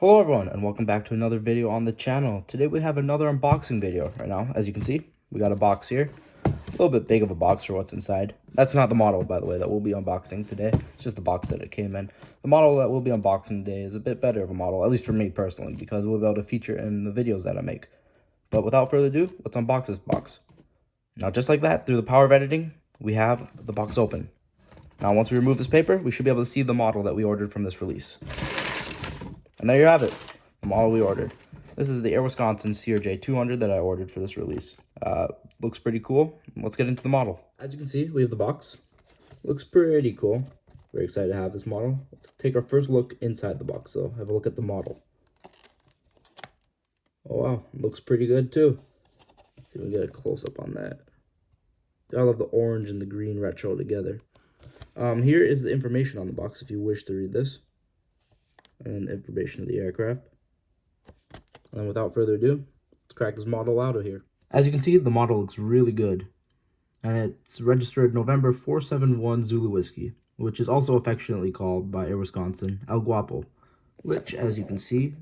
Hello everyone, and welcome back to another video on the channel. Today we have another unboxing video. Right now, as you can see, we got a box here. A little bit big of a box for what's inside. That's not the model, by the way, that we'll be unboxing today. It's just the box that it came in. The model that we'll be unboxing today is a bit better of a model, at least for me personally, because we'll be able to feature in the videos that I make. But without further ado, let's unbox this box. Now, just like that, through the power of editing, we have the box open. Now, once we remove this paper, we should be able to see the model that we ordered from this release. And there you have it, the model we ordered. This is the Air Wisconsin CRJ200 that I ordered for this release. Looks pretty cool. Let's get into the model. As you can see, we have the box. Looks pretty cool. Very excited to have this model. Let's take our first look inside the box, though. Have a look at the model. Oh, wow. Looks pretty good, too. Let's see if we can get a close-up on that. I love the orange and the green retro together. Here is the information on the box if you wish to read this. And information of the aircraft. And without further ado, let's crack this model out of here. As you can see, the model looks really good. And it's registered November 471 Zulu Whiskey, which is also affectionately called by Air Wisconsin El Guapo, which, as you can see,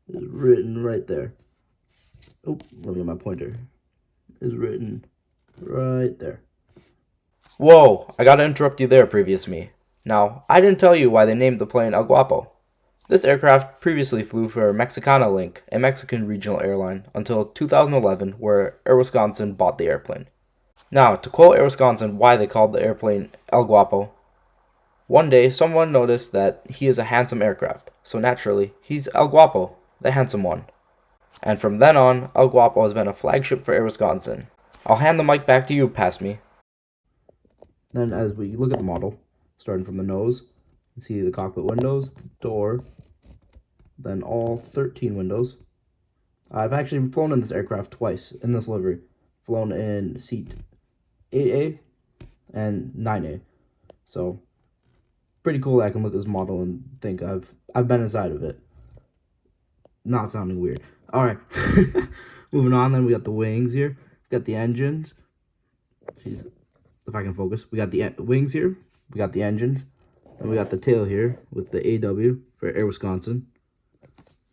is written right there. Oh, let me get my pointer. Is written right there. Whoa, I gotta interrupt you there, previous me. Now, I didn't tell you why they named the plane El Guapo. This aircraft previously flew for Mexicana Link, a Mexican regional airline, until 2011, where Air Wisconsin bought the airplane. Now, to quote Air Wisconsin why they called the airplane El Guapo, one day someone noticed that he is a handsome aircraft, so naturally, he's El Guapo, the handsome one. And from then on, El Guapo has been a flagship for Air Wisconsin. I'll hand the mic back to you, pass me. Then as we look at the model, starting from the nose, you see the cockpit windows, the door, then all 13 windows. I've actually flown in this aircraft twice in this livery. Flown in seat 8A and 9A. So, pretty cool that I can look at this model and think I've been inside of it. Not sounding weird. Alright, moving on then, we got the wings here. We got the engines. Jeez, if I can focus. We got the wings here. We got the engines. And we got the tail here with the AW for Air Wisconsin.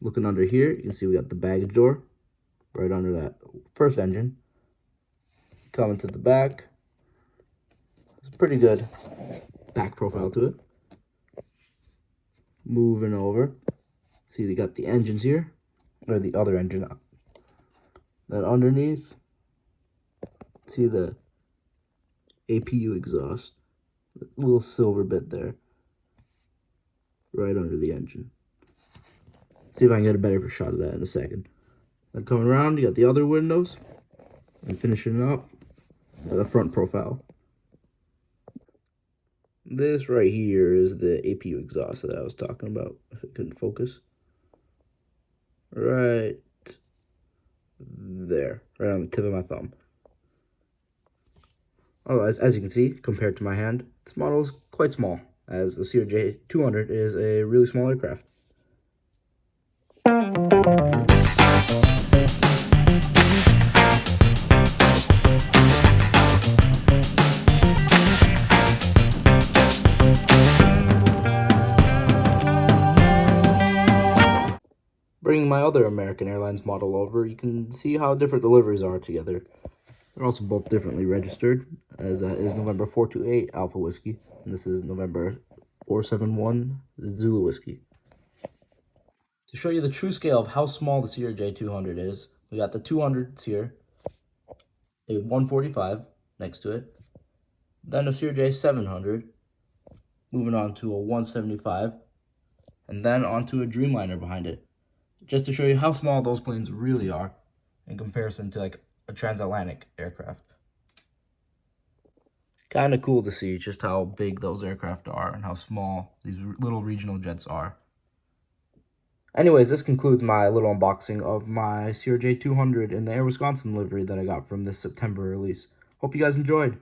Looking under here, you can see we got the baggage door right under that first engine. Coming to the back. It's a pretty good back profile to it. Moving over. See, they got the engines here. Or the other engine. Then underneath, see the APU exhaust. A little silver bit there. Right under the engine. See if I can get a better shot of that in a second. Then coming around, you got the other windows. And finishing up, the front profile. This right here is the APU exhaust that I was talking about, if it couldn't focus. Right there, right on the tip of my thumb. Oh, as you can see, compared to my hand, this model is quite small, as the CRJ200 is a really small aircraft. Bringing my other American Airlines model over, you can see how different the liveries are together. They're also both differently registered, as is November 428 Alpha Whiskey, and this is November 471 Zulu Whiskey. To show you the true scale of how small the CRJ200 is, we got the 200s here, a 145 next to it, then a CRJ700, moving on to a 175, and then onto a Dreamliner behind it. Just to show you how small those planes really are in comparison to like a transatlantic aircraft. Kind of cool to see just how big those aircraft are and how small these little regional jets are. Anyways, this concludes my little unboxing of my CRJ200 in the Air Wisconsin livery that I got from this September release. Hope you guys enjoyed.